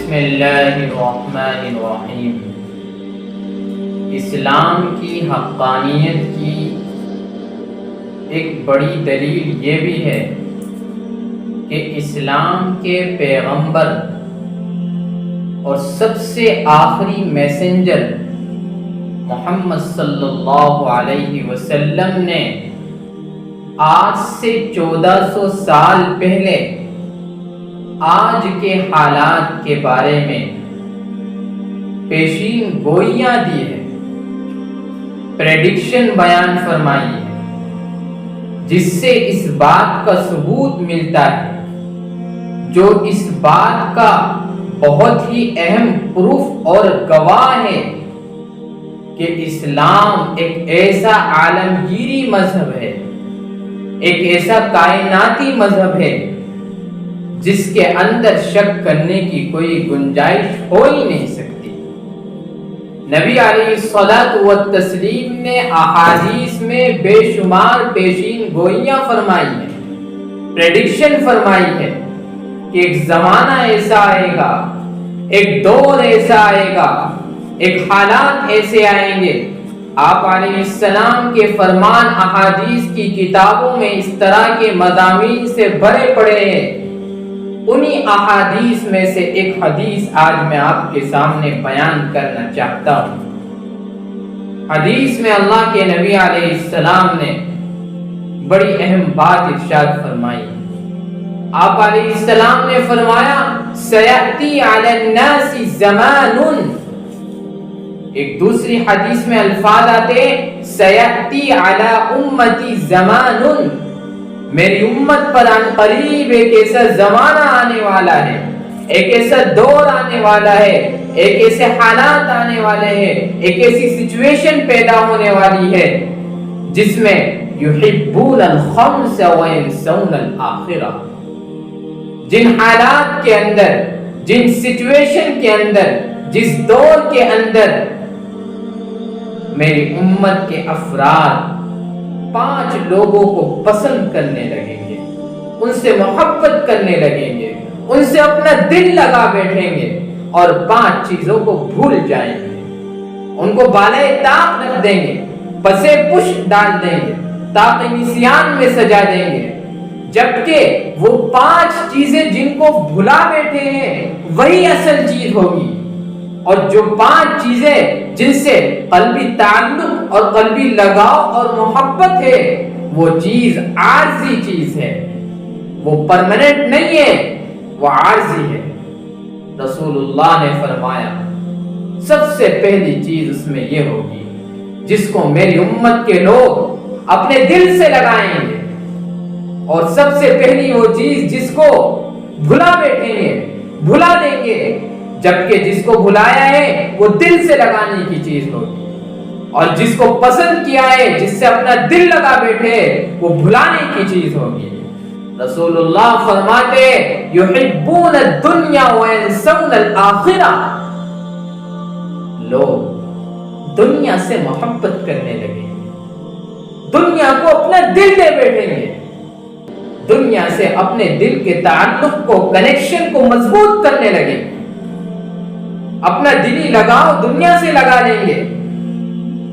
بسم اللہ الرحمن الرحیم۔ اسلام کی حقانیت کی ایک بڑی دلیل یہ بھی ہے کہ اسلام کے پیغمبر اور سب سے آخری میسنجر محمد صلی اللہ علیہ وسلم نے آج سے 1400 سال پہلے آج کے حالات کے بارے میں پیشین گوئیاں دی ہے، پریڈکشن بیان فرمائی ہے، جس سے اس بات کا ثبوت ملتا ہے، جو اس بات کا بہت ہی اہم پروف اور گواہ ہے کہ اسلام ایک ایسا عالمگیری مذہب ہے، ایک ایسا کائناتی مذہب ہے جس کے اندر شک کرنے کی کوئی گنجائش ہو ہی نہیں سکتی۔ نبی علیہ الصلوۃ والتسلیم نے احادیث میں بے شمار پیشین گوئیاں فرمائی ہیں، پریڈکشن فرمائی ہے کہ ایک زمانہ ایسا آئے گا، ایک دور ایسا آئے گا، ایک حالات ایسے آئیں گے۔ آپ علیہ السلام کے فرمان احادیث کی کتابوں میں اس طرح کے مضامین سے بھرے پڑے ہیں۔ انہی احادیث میں سے ایک حدیث آج میں آپ کے سامنے بیان کرنا چاہتا ہوں۔ حدیث میں اللہ کے نبی علیہ السلام نے بڑی اہم بات ارشاد فرمائی۔ آپ علیہ السلام نے فرمایا سیأتی علی الناس زمان، ایک دوسری حدیث میں الفاظ آتے سیأتی علی امتی زمان، میری امت پر ان قریب ایک ایسا زمانہ آنے والا ہے، ایک ایسا دور آنے والا ہے، ایک ایسے حالات آنے والے ہیں، ایک ایسی سچویشن پیدا ہونے والی ہے جس میں یحبون الخمس وینسون الآخرہ، جن حالات کے اندر، جن سچویشن کے اندر، جس دور کے اندر میری امت کے افراد 5 لوگوں کو پسند کرنے لگیں گے، ان سے محبت کرنے لگیں گے، ان سے اپنا دل لگا بیٹھیں گے اور 5 چیزوں کو بھول جائیں گے، ان کو بالائے طاق رکھ دیں گے، پسے پش ڈال دیں گے، طاق نسیان میں سجا دیں گے، جبکہ وہ 5 چیزیں جن کو بھلا بیٹھے ہیں وہی اصل چیز ہوگی، اور جو 5 چیزیں جن سے قلبی تعلق اور قلبی لگاؤ اور محبت ہے وہ چیز عارضی چیز ہے، وہ پرماننٹ نہیں ہے، وہ عارضی ہے۔ رسول اللہ نے فرمایا سب سے پہلی چیز اس میں یہ ہوگی جس کو میری امت کے لوگ اپنے دل سے لگائیں گے، اور سب سے پہلی وہ چیز جس کو بھلا بیٹھیں گے، بھلا دیں گے، جبکہ جس کو بھلایا ہے وہ دل سے لگانے کی چیز ہوگی، اور جس کو پسند کیا ہے، جس سے اپنا دل لگا بیٹھے وہ بھلانے کی چیز ہوگی۔ رسول اللہ فرماتے یحبون الدنیا وینسون الآخرہ، لوگ دنیا سے محبت کرنے لگے، دنیا کو اپنا دل دے بیٹھیں گے، دنیا سے اپنے دل کے تعلق کو، کنیکشن کو مضبوط کرنے لگے، اپنا دلی لگاؤ دنیا سے لگا لیں گے،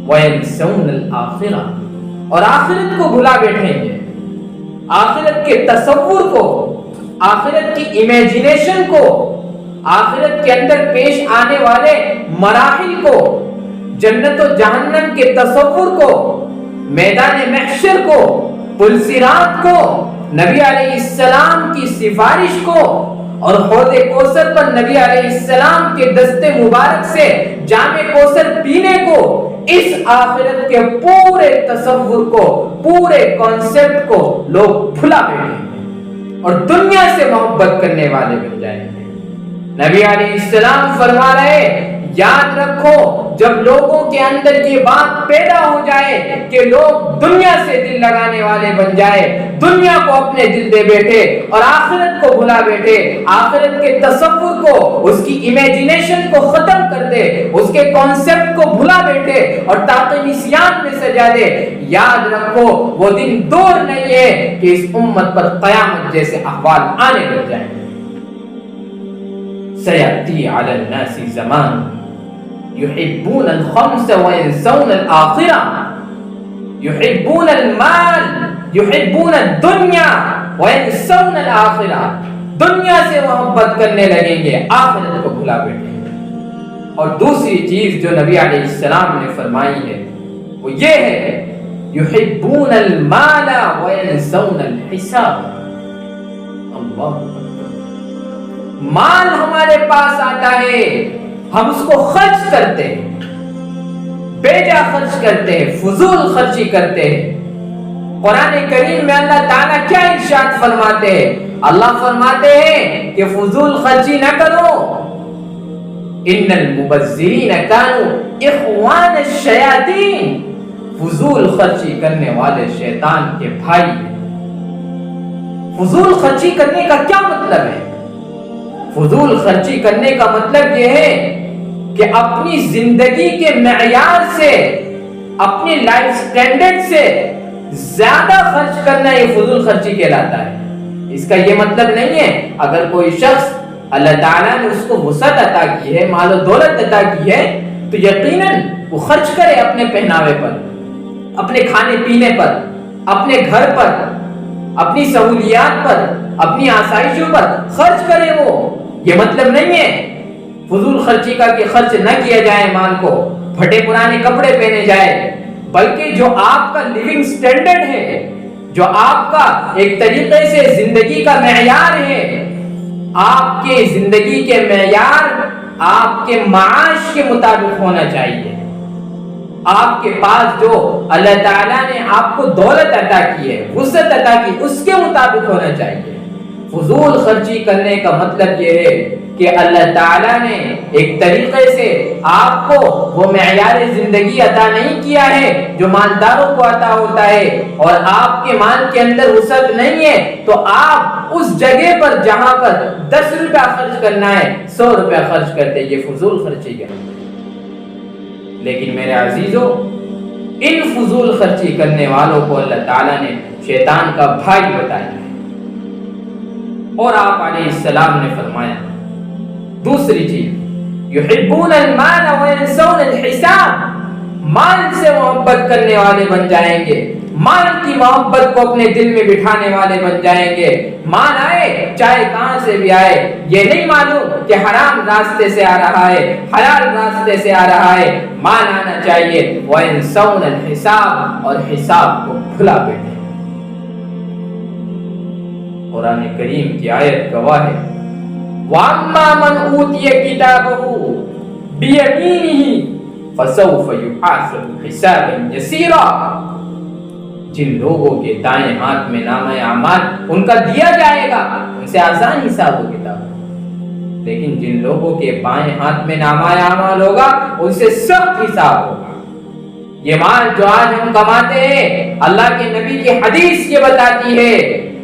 وَيَنْسَوْنَ الْآخِرَةَ، اور آخرت کو بھلا بیٹھیں گے، آخرت کے تصور کو، آخرت کی امیجینیشن کو، آخرت کے اندر پیش آنے والے مراحل کو، جنت و جہنم کے تصور کو، میدان محشر کو، پلسرات کو، نبی علیہ السلام کی سفارش کو، اور حوض کوثر پر نبی علیہ السلام کے دست مبارک سے جام کوثر پینے کو، اس آخرت کے پورے تصور کو، پورے کانسیپٹ کو لوگ بھلا بیٹھیں گے اور دنیا سے محبت کرنے والے بن جائیں گے۔ نبی علیہ السلام فرما رہے یاد رکھو جب لوگوں کے اندر یہ بات پیدا ہو جائے کہ لوگ دنیا سے دل لگانے والے بن جائے، دنیا کو اپنے دل دے بیٹھے اور آخرت کو بھلا بیٹھے، آخرت کے تصور کو، اس کی امیجینیشن کو ختم کر دے، اس کے کانسیپٹ کو بھلا بیٹھے اور طاق نسیان میں سجا دے، یاد رکھو وہ دن دور نہیں ہے کہ اس امت پر قیامت جیسے احوال آنے لگ جائیں۔ سیأتی علی الناس زمان یحبون الخمس وینسون الآخرہ یحبون المال یحبون الدنیا وینسون الآخرہ. دنیا سے محبت کرنے لگیں گے، آخرت کو بھلا بیٹھیں گے. اور دوسری چیز جو نبی علیہ السلام نے فرمائی ہے وہ یہ ہے یحبون المال وینسون الحساب. اللہ، مال ہمارے پاس آتا ہے، ہم اس کو خرچ کرتے ہیں، بیجا خرچ کرتے ہیں، فضول خرچی کرتے ہیں. قرآن کریم میں اللہ تعالیٰ کیا ارشاد فرماتے ہیں؟ اللہ فرماتے ہیں کہ فضول خرچی نہ کرو. ان المبذرین کانوا اخوان الشیاطین. فضول خرچی کرنے والے شیطان کے بھائی ہیں. فضول خرچی کرنے کا کیا مطلب ہے؟ فضول خرچی کرنے کا مطلب یہ ہے کہ اپنی زندگی کے معیار سے، اپنی لائف سٹینڈرڈ سے زیادہ خرچ کرنا یہ فضول خرچی کہلاتا ہے. اس کا یہ مطلب نہیں ہے اگر کوئی شخص اللہ تعالیٰ نے اس کو وسعت عطا کی ہے، مال و دولت عطا کی ہے، تو یقیناً وہ خرچ کرے اپنے پہناوے پر، اپنے کھانے پینے پر، اپنے گھر پر، اپنی سہولیات پر، اپنی آسائشوں پر خرچ کرے. وہ یہ مطلب نہیں ہے فضول خرچی کا کہ خرچ نہ کیا جائے مال کو، پھٹے پرانے کپڑے پہنے جائے، بلکہ جو آپ کا لیونگ سٹینڈرڈ ہے، جو آپ کا ایک طریقے سے زندگی کا معیار ہے، آپ کے زندگی کے معیار آپ کے معاش کے مطابق ہونا چاہیے. آپ کے پاس جو اللہ تعالیٰ نے آپ کو دولت عطا کی ہے، وسعت عطا کی، اس کے مطابق ہونا چاہیے. فضول خرچی کرنے کا مطلب یہ ہے کہ اللہ تعالیٰ نے ایک طریقے سے آپ کو وہ معیار زندگی عطا نہیں کیا ہے جو مالداروں کو عطا ہوتا ہے، اور آپ کے مال کے اندر وسعت نہیں ہے، تو آپ اس جگہ پر جہاں پر 10 روپیہ خرچ کرنا ہے 100 روپیہ خرچ کرتے. یہ فضول خرچی کا. لیکن میرے عزیزو، ان فضول خرچی کرنے والوں کو اللہ تعالیٰ نے شیطان کا بھائی بتایا ہے. اور آپ علیہ السلام نے فرمایا دوسری چیز یحبون المال وینسون الحساب. مال سے محبت کرنے والے بن جائیں گے، مال کی محبت کو اپنے دل میں بٹھانے والے بن جائیں گے. مال آئے چاہے کہاں سے بھی آئے، یہ نہیں معلوم کہ حرام راستے سے آ رہا ہے، حلال راستے سے آ رہا ہے. مال آنا چاہیے. وینسون الحساب، اور حساب کو بھلا بیٹھے. قرآن کریم کی آیت گواہ ہے وَأَمَّا مَنْ أُوتِيَ كِتَابَهُ بِيَمِينِهِ فَسَوْفَ يُحَاسَبُ حِسَابًا يَسِيرًا. جن لوگوں کے دائیں ہاتھ میں نامہ اعمال ان کا دیا جائے گا، ان سے آسان حساب و کتاب. لیکن جن لوگوں کے بائیں ہاتھ میں نامہ اعمال ہوگا ان سے سخت حساب ہوگا. یہ مال جو آج ہم کماتے ہیں، اللہ کے نبی کی حدیث یہ بتاتی ہے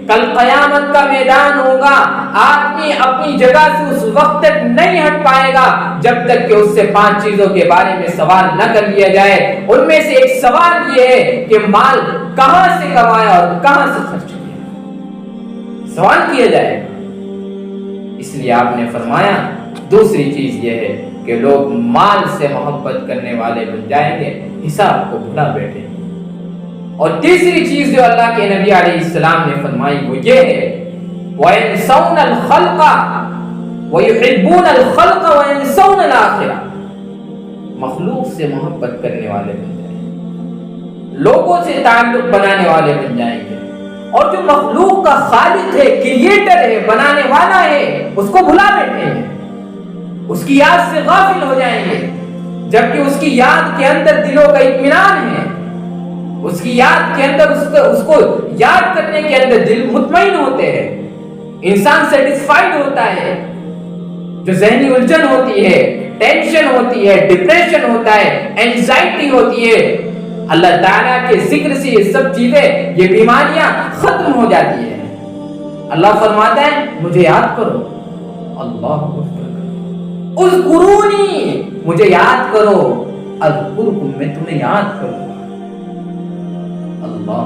کل قیامت کا میدان ہوگا. آدمی اپنی جگہ سے اس وقت تک نہیں ہٹ پائے گا جب تک کہ اس سے 5 چیزوں کے بارے میں سوال نہ کر لیا جائے. ان میں سے ایک سوال یہ ہے کہ مال کہاں سے کمایا اور کہاں سے خرچ کیا، سوال کیا جائے. اس لیے آپ نے فرمایا دوسری چیز یہ ہے کہ لوگ مال سے محبت کرنے والے بن جائیں گے، حساب کو بھلا بیٹھیں. اور تیسری چیز جو اللہ کے نبی علیہ السلام نے فرمائی وہ یہ ہے وَيَنْسَوْنَ الْخَلْقَ وَيُحِبُّونَ الْخَلْقَ وَيَنْسَوْنَ الْآخِرَةَ. مخلوق سے محبت کرنے والے بن جائیں گے، لوگوں سے تعلق بنانے والے بن جائیں گے، اور جو مخلوق کا خالق ہے، کریٹر ہے، بنانے والا ہے، اس کو بھلا بیٹھے ہیں، اس کی یاد سے غافل ہو جائیں گے. جبکہ اس کی یاد کے اندر دلوں کا اطمینان ہے، اس کی یاد کے اندر اس کو یاد کرنے کے اندر دل مطمئن ہوتے ہیں، انسان سیٹسفائیڈ ہوتا ہے. جو ذہنی الجھن ہوتی ہے، ٹینشن ہوتی ہے، ڈپریشن ہوتا ہے، اینزائٹی ہوتی ہے، اللہ تعالیٰ کے ذکر سے یہ سب چیزیں، یہ بیماریاں ختم ہو جاتی ہیں. اللہ فرماتا ہے مجھے یاد کرو. اللہ اذکرونی، مجھے یاد کرو. اذکرکم، میں تمہیں یاد کروں. اللہ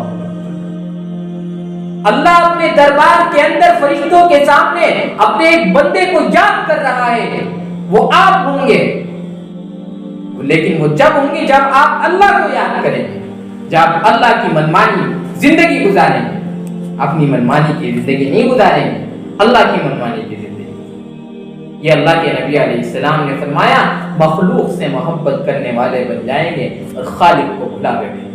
اللہ اپنے دربار کے اندر فرشتوں کے سامنے اپنے ایک بندے کو یاد کر رہا ہے، وہ آپ ہوں گے، لیکن وہ جب ہوں گے جب آپ اللہ کو یاد کریں گے، جب اللہ کی منمانی زندگی گزاریں گے، اپنی منمانی کی زندگی نہیں گزاریں گے، اللہ کی منمانی کی زندگی۔ یہ اللہ کے نبی علیہ السلام نے فرمایا مخلوق سے محبت کرنے والے بن جائیں گے اور خالق کو بھلا بیٹھیں گے۔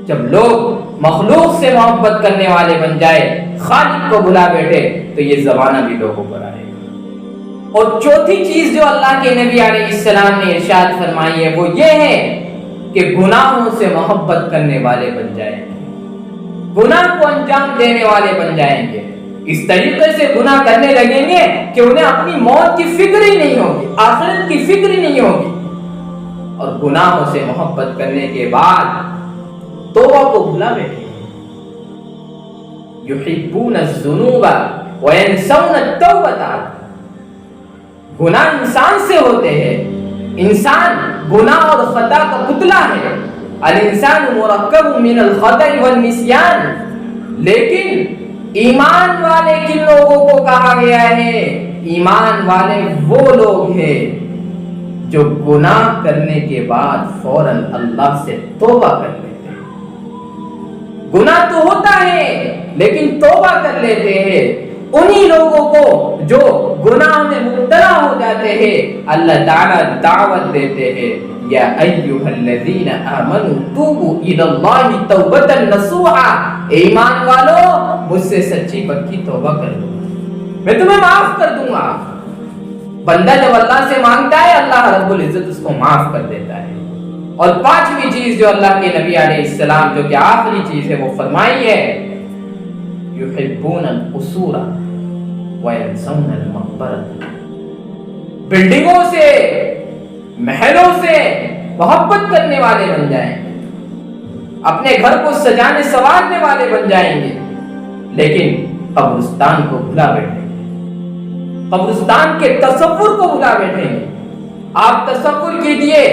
جب لوگ مخلوق سے محبت کرنے والے بن جائے، خالق کو بھلا بیٹھے، تو یہ زمانہ بھی لوگوں پر آئے گا۔ اور چوتھی چیز جو اللہ کے نبی علیہ السلام نے ارشاد فرمائی ہے وہ یہ ہے کہ گناہوں سے محبت کرنے والے بن جائیں گے، گناہ کو انجام دینے والے بن جائیں گے، اس طریقے سے گناہ کرنے لگیں گے کہ انہیں اپنی موت کی فکر ہی نہیں ہوگی، آخرت کی فکر ہی نہیں ہوگی، اور گناہوں سے محبت کرنے کے بعد توبہ کو بھلا بیٹھے ہیں۔ یحبون الذنوب وینسون التوبۃ۔ گناہ انسان سے ہوتے ہیں، انسان گناہ اور خطا کا پتلا ہے، الانسان مرکب من الخطأ والنسیان، لیکن ایمان والے کن لوگوں کو کہا گیا ہے؟ ایمان والے وہ لوگ ہیں جو گناہ کرنے کے بعد فوراً اللہ سے توبہ کر لیتے ہیں۔ گناہ تو ہوتا ہے لیکن توبہ کر لیتے ہیں۔ انہی لوگوں کو جو گناہ میں مبتلا ہو جاتے ہیں اللہ تعالیٰ دعوت دیتے ہیں، یا ایھا الذین آمنوا توبوا الی اللہ توبۃ نصوحا، ایمان والو مجھ سے سچی پکی توبہ کر دو، میں تمہیں معاف کر دوں گا۔ بندہ جب اللہ سے مانگتا ہے اللہ رب العزت اس کو معاف کر دیتا ہے۔ اور پانچویں چیز جو اللہ کے نبی علیہ السلام جو کہ آخری چیز ہے وہ فرمائی ہے یحبون القصور وینسون المقبرۃ، بلڈنگوں سے محلوں سے محبت کرنے والے بن جائیں گے، اپنے گھر کو سجانے سنوارنے والے بن جائیں گے، لیکن قبرستان کو بھلا بیٹھیں گے، قبرستان کے تصور کو بھلا بیٹھیں گے۔ آپ تصور کیجئے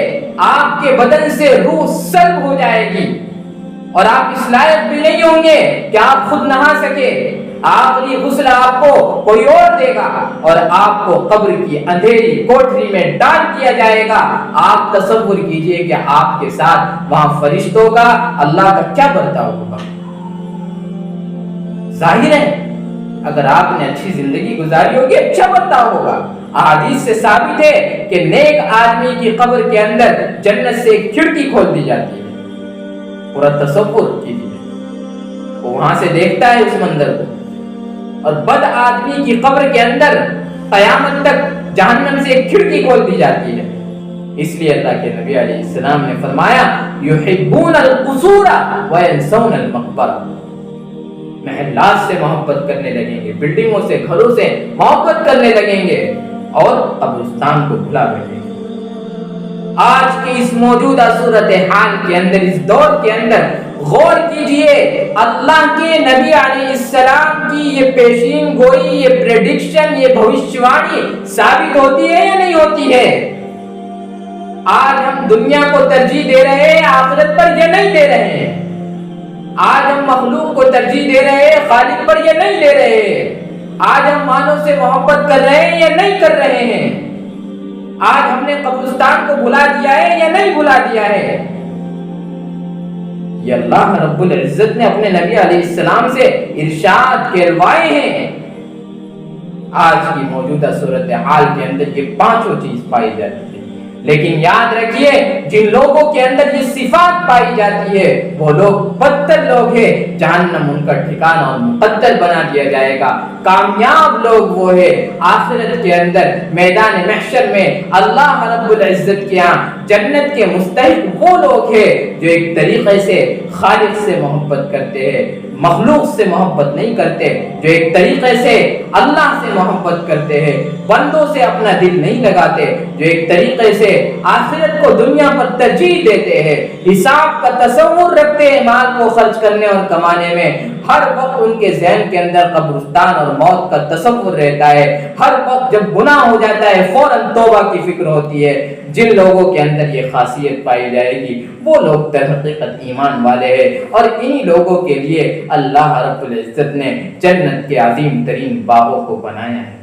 آپ کے بدن سے روح سلب ہو جائے گی اور آپ اس لائق بھی نہیں ہوں گے کہ آپ خود نہا سکے، آخری غسل آپ کو کوئی اور دے گا اور آپ کو قبر کی اندھیری کوٹری میں ڈال دیا جائے گا۔ آپ تصور کیجئے کہ آپ کے ساتھ وہاں فرشتوں کا اللہ کا کیا برتاؤ ہوگا۔ ظاہر ہے اگر آپ نے اچھی زندگی گزاری ہوگی اچھا برتاؤ ہوگا۔ احادیث سے ثابت ہے کہ نیک آدمی کی قبر کے اندر جنت سے ایک کھڑکی کھول دی جاتی ہے، پورا تصور کیجئے، وہ وہاں سے دیکھتا ہے اس منظر کو، اور بد آدمی کی قبر کے اندر قیامت تک جہنم سے ایک کھڑکی کھول دی جاتی ہے۔ اس لیے اللہ کے نبی علیہ السلام نے فرمایا یحبون القصور وینسون المقبرۃ، محلات سے محبت کرنے لگیں گے، بلڈنگوں سے گھروں سے محبت کرنے لگیں گے اور قبرستان کو بھلا بیٹھیں گے۔ آج کی اس موجودہ صورتحال کے اندر، اس دور کے اندر غور کیجئے، اللہ کے نبی علیہ السلام کی یہ پیشین گوئی، یہ پریڈکشن، یہ بھوشیوانی ثابت ہوتی ہے یا نہیں ہوتی ہے؟ آج ہم دنیا کو ترجیح دے رہے ہیں، آخرت پر یہ نہیں دے رہے ہیں۔ آج ہم مخلوق کو ترجیح دے رہے ہیں، خالق پر یہ نہیں دے رہے ہیں۔ آج ہم مانوں سے محبت کر رہے ہیں یا نہیں کر رہے ہیں؟ آج ہم نے قبرستان کو بھلا دیا ہے یا نہیں بھلا دیا ہے؟ یہ اللہ رب العزت نے اپنے نبی علیہ السلام سے ارشاد کروائے ہیں۔ آج کی موجودہ صورتحال کے اندر یہ پانچوں چیز پائی جاتی ہے، لیکن یاد رکھیے جن لوگوں کے اندر یہ صفات پائی جاتی ہے وہ لوگ بدتر لوگ ہیں، جہنم ان کا ٹھکانہ اور مقدر بنا دیا جائے گا۔ کامیاب لوگ وہ ہے آخرت کے اندر میدان محشر میں اللہ رب العزت کے ہاں جنت کے مستحق وہ لوگ ہیں جو ایک طریقے سے خالق سے محبت کرتے ہیں، مخلوق سے محبت نہیں کرتے، جو ایک طریقے سے اللہ سے محبت کرتے ہیں، بندوں سے اپنا دل نہیں لگاتے، جو ایک طریقے سے آخرت کو دنیا پر ترجیح دیتے ہیں، حساب کا تصور رکھتے ہیں مال کو خرچ کرنے اور کمانے میں، ہر وقت ان کے ذہن کے اندر قبرستان اور موت کا تصور رہتا ہے، ہر وقت جب گناہ ہو جاتا ہے فوراً توبہ کی فکر ہوتی ہے، جن لوگوں کے اندر یہ خاصیت پائی جائے گی وہ لوگ در حقیقت ایمان والے ہیں، اور انہی لوگوں کے لیے اللہ رب العزت نے جنت کے عظیم ترین باغوں کو بنایا ہے۔